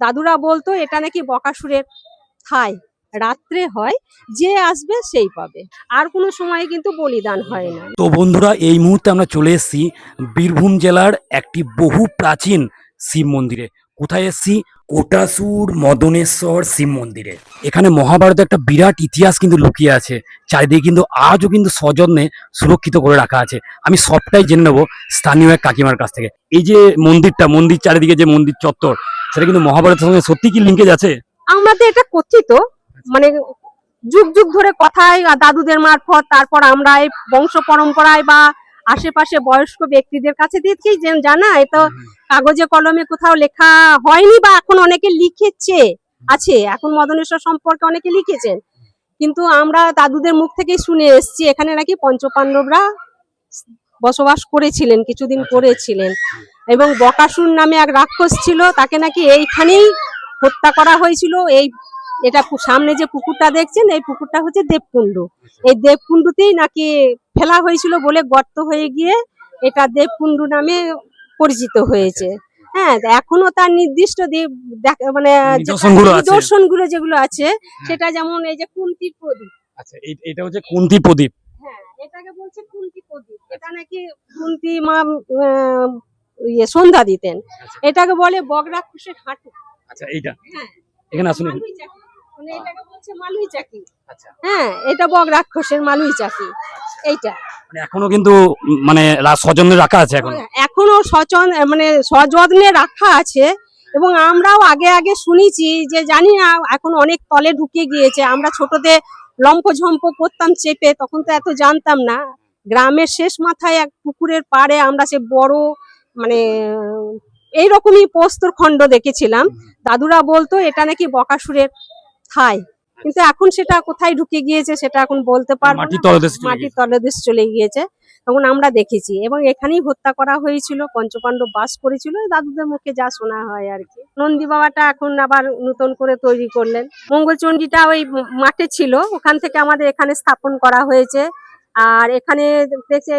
দাদুরা বলতো এটা নাকি বকাসুরের ঠাঁই, রাত্রে হয়, যে আসবে সেই পাবে, আর কোনো সময় কিন্তু বলিদান হয় না। তো বন্ধুরা, এই মুহূর্তে আমরা চলে এসেছি বীরভূম জেলার একটি বহু প্রাচীন শিব মন্দিরে। কোথায় এসেছি? কোটাসুর মদনেশ্বর শিব মন্দিরে। এখানে মহাভারতের একটা বিরাট ইতিহাস কিন্তু লুকিয়ে আছে, চারিদিকে কিন্তু আজও কিন্তু সযত্নে সুরক্ষিত করে রাখা আছে। আমি সবটাই জেনে নেবো স্থানীয় এক কাকিমার কাছ থেকে। এই যে মন্দির চারিদিকে যে মন্দির চত্বর, সেটা কিন্তু মহাভারতের সঙ্গে সত্যি কি লিঙ্কেজ আছে? আমাদের এটা কথিত, মানে যুগ যুগ ধরে কথায় দাদুদের মারফত, তারপর আমরা এই বংশ পরম্পরায় বা আশেপাশে বয়স্ক ব্যক্তিদের কাছে দিয়েছি জানা। তো কাগজে কলমে কোথাও লেখা হয়নি, বা এখন অনেকে লিখেছে আছে, এখন মদনেশ্বর সম্পর্কে অনেকে লিখেছেন, কিন্তু আমরা দাদুদের মুখ থেকেই শুনে এসেছি এখানে নাকি পঞ্চপাণ্ডবরা বসবাস করেছিলেন, কিছুদিন করেছিলেন, এবং বকাসুর নামে এক রাক্ষস ছিল, তাকে নাকি এইখানেই হত্যা করা হয়েছিল। এটা সামনে যে পুকুরটা দেখছেন, এই পুকুরটা হচ্ছে দেবকুণ্ড। এই দেবকুণ্ডতেই নাকি ফেলা হয়েছিল বলে গর্ত হয়ে গিয়ে এটা দেবকুণ্ড নামে পরিচিত হয়েছে। হ্যাঁ, এখনো তার নির্দিষ্ট মানে নিদর্শনগুলো যেগুলো আছে, সেটা যেমন এই যে কুন্তির প্রদীপ। আচ্ছা, এটা হচ্ছে কুন্তি প্রদীপ। হ্যাঁ, এটাকে বলছে কুন্তি প্রদীপ। এটা নাকি কুন্তি মা সন্ধ্যা দিতেন। এটাকে বলে বগরাক্ষসের হাঁটু। আচ্ছা, এইটা হ্যাঁ, এখানে আসুন। মানে এটাকে বলছে মালুই চাকি। আচ্ছা, হ্যাঁ, এটা বগরাক্ষসের মালুই চাকি। এইটা মানে এখনো কিন্তু মানে সযত্নে রাখা আছে, এখনো সযত্নে রাখা আছে। এবং আমরাও আগে আগে শুনেছি, যে জানি না এখন অনেক তলে ঢুকে গিয়েছে। আমরা ছোটতে লম্ফঝম্প করতাম চেপে, তখন তো এত জানতাম না। গ্রামের শেষ মাথায় এক পুকুরের পাড়ে আমরা সে বড় মানে এইরকমই প্রস্তর খণ্ড দেখেছিলাম। দাদুরা বলতো এটা নাকি বকাসুরের ঠাঁই, কিন্তু এখন সেটা কোথায় ঢুকে গিয়েছে সেটা এখন বলতে পারবো না। মাটির তলদেশ চলে গিয়েছে। তখন আমরা দেখেছি, এবং এখানেই হত্যা করা হয়েছিল, পঞ্চপাণ্ডব বাস করেছিল, দাদুদের মুখে যা শোনা হয় আর কি। নন্দী বাবাটা এখন আবার নতুন করে তৈরি করলেন। মঙ্গলচণ্ডীটা ওই মাঠে ছিল, ওখান থেকে আমাদের এখানে স্থাপন করা হয়েছে। আর এখানে দেখছে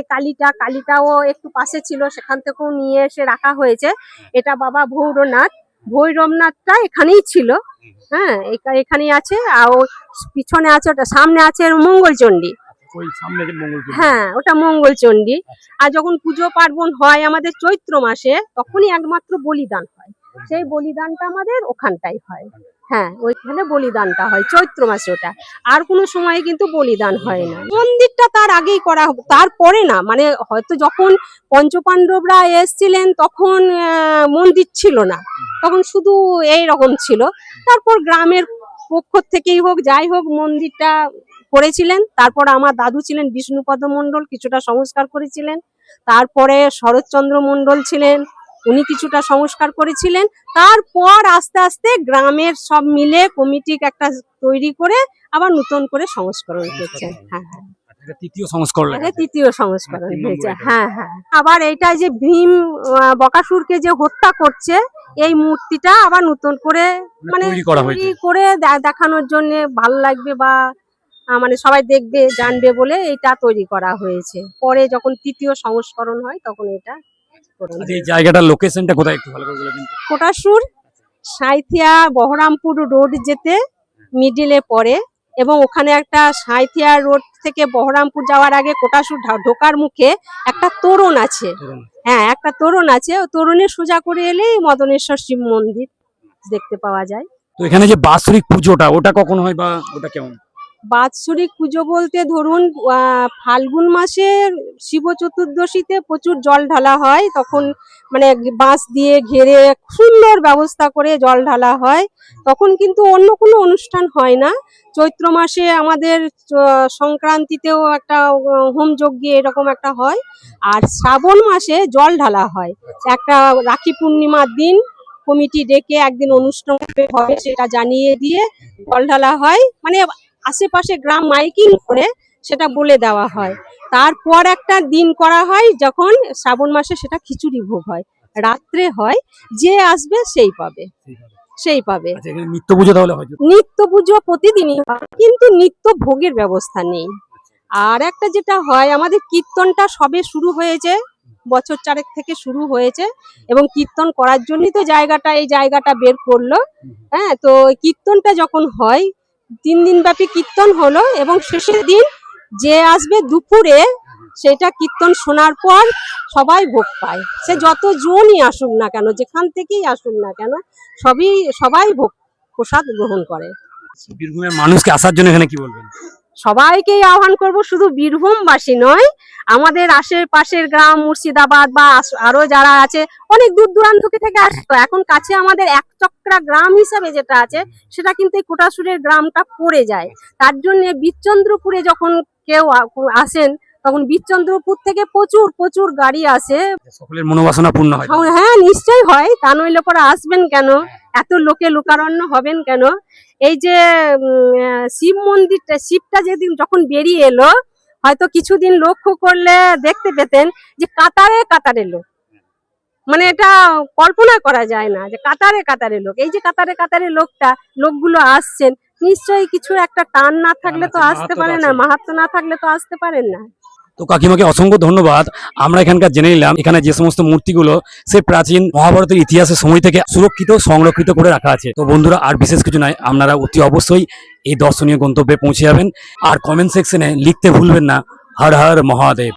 কালীটাও একটু পাশে ছিল, সেখান থেকেও নিয়ে এসে রাখা হয়েছে। এটা বাবা ভৈরবনাথটা এখানেই ছিল। হ্যাঁ, এখানেই আছে। আর পিছনে আছে, ওটা সামনে আছে মঙ্গলচণ্ডী। হ্যাঁ, ওটা মঙ্গলচণ্ডী। আর যখন পুজো পার্বণ হয় আমাদের চৈত্র মাসে, তখনই একমাত্র বলিদান হয়। সেই বলিদানটা আমাদের ওখানটাই হয়। হ্যাঁ, ওইখানে বলিদানটা হয় চৈত্র মাসে, ওটা আর কোনো সময় কিন্তু বলিদান হয় না। মন্দিরটা তার আগেই করা, তারপরে না, মানে হয়তো যখন পঞ্চপাণ্ডবরা এসেছিলেন তখন মন্দির ছিল না, তখন শুধু এই রকম ছিল। তারপর গ্রামের পক্ষ থেকেই হোক যাই হোক মন্দিরটা করেছিলেন। তারপর আমার দাদু ছিলেন বিষ্ণুপদ মণ্ডল, কিছুটা সংস্কার করেছিলেন। তারপরে শরৎচন্দ্র মণ্ডল ছিলেন, উনি কিছুটা সংস্কার করেছিলেন। তারপর আস্তে আস্তে গ্রামের সব মিলে কমিটি একটা তৈরি করে আবার নতুন করে সংস্করণ করছেন। হ্যাঁ, তৃতীয় সংস্করণ হয়েছে। হ্যাঁ হ্যাঁ, আবার এইটা যে ভীম বকাসুরকে যে হত্যা করছে, এই মূর্তিটা আবার নতুন করে মানে তৈরি করে দেখানোর জন্য, ভালো লাগবে বা মানে সবাই দেখবে জানবে বলে এটা তৈরি করা হয়েছে। পরে যখন তৃতীয় সংস্করণ হয় তখন এটা। এই জায়গাটার লোকেশনটা কোথায় একটু ভালো করে বলে দিন। কোটাসুর সাঁইথিয়া বহরমপুর রোড যেতে মিডিলে পড়ে, এবং ওখানে একটা সাঁইথিয়া রোড থেকে বহরমপুর যাওয়ার আগে কোটাসুর ঢোকার মুখে একটা তোরণ আছে। হ্যাঁ, একটা তোরণ আছে, ও তোরণের সোজা করে এলেই মদনেশ্বর শিব মন্দির দেখতে পাওয়া যায়। তো এখানে যে বাৎসরিক পুজোটা, ওটা কখন হয় বা ওটা কেমন? বাৎসরিক পুজো বলতে ধরুন ফাল্গুন মাসের শিব চতুর্দশীতে প্রচুর জল ঢালা হয়, তখন মানে বাঁশ দিয়ে ঘিরে সুন্দর ব্যবস্থা করে জল ঢালা হয়। তখন কিন্তু অন্য কোনো অনুষ্ঠান হয় না। চৈত্র মাসে আমাদের সংক্রান্তিতেও একটা হোম যজ্ঞ এরকম একটা হয়। আর শ্রাবণ মাসে জল ঢালা হয়, একটা রাখি পূর্ণিমার দিন কমিটি ডেকে একদিন অনুষ্ঠান হবে, সেটা জানিয়ে দিয়ে জল ঢালা হয়। মানে আশেপাশে গ্রাম মাইকিং করে সেটা বলে দেওয়া হয়। তারপর একটা দিন করা হয় যখন শ্রাবণ মাসে, সেটা খিচুড়ি ভোগ হয়, রাত্রে হয়, যে আসবে সেই পাবে। নিত্য পুজো তাহলে হয়? নিত্য পুজো প্রতিদিনই হয়, কিন্তু নিত্য ভোগের ব্যবস্থা নেই। আর একটা যেটা হয়, আমাদের কীর্তনটা সবে শুরু হয়েছে, বছর চারেক থেকে শুরু হয়েছে এবং কীর্তন করার জন্যই তো এই জায়গাটা বের করলো। হ্যাঁ, তো কীর্তনটা যখন হয় 3 দিন ব্যাপী কীর্তন হলো এবং শেষের দিন যে আসবে দুপুরে সেটা কীর্তন শোনার পর সবাই ভোগ পায়। সে যতজনই আসুক না কেন, যেখান থেকেই আসুক না কেন, সবাই ভোগ প্রসাদ গ্রহণ করে। বীরভূমের মানুষকে আসার জন্য এখানে কি বলবেন? সবাইকেই আহ্বান করব, শুধু বীরভূমবাসী নয়, আমাদের আশেপাশের গ্রাম মুর্শিদাবাদ বা আরো যারা আছে অনেক দূর দূরান্ত থেকে আসতো। এখন কাছে আমাদের একচক্রা গ্রাম হিসাবে যেটা আছে সেটা কিন্তু এই কোটাসুরের গ্রামটা পড়ে যায়। তার জন্য বীরচন্দ্রপুরে যখন কেউ আসেন তখন বীরচন্দ্রপুর থেকে প্রচুর প্রচুর গাড়ি আসে। সকলের মনোবাসনা পূর্ণ হয়। হ্যাঁ, নিশ্চয়ই হয়, তা নইলে পরে আসবেন কেন, এত লোকে লোকারণ্য হবেন কেন। এই যে শিব মন্দিরটা, শিবটা যেদিন যখন বেরিয়ে এলো, হয়তো কিছুদিন লক্ষ্য করলে দেখতে পেতেন যে কাতারে কাতারে লোক, মানে এটা কল্পনা করা যায় না যে কাতারে কাতারে লোক। এই যে কাতারে কাতারে লোকগুলো আসছেন, নিশ্চয়ই কিছু একটা টান না থাকলে তো আসতে পারে না, মাহাত্ম্য না থাকলে তো আসতে পারেন না। তো কাকিমাকে অসংখ্য ধন্যবাদ। আমরা এখানকার জেনে নিলাম এখানে যে সমস্ত মূর্তিগুলো সে প্রাচীন মহাভারতের ইতিহাসের সময় থেকে সুরক্ষিত সংরক্ষিত করে রাখা আছে। তো বন্ধুরা, আর বিশেষ কিছু নয়, আপনারা অতি অবশ্যই এই দর্শনীয় গন্তব্যে পৌঁছে যাবেন। আর কমেন্ট সেকশনে লিখতে ভুলবেন না, হর হর মহাদেব।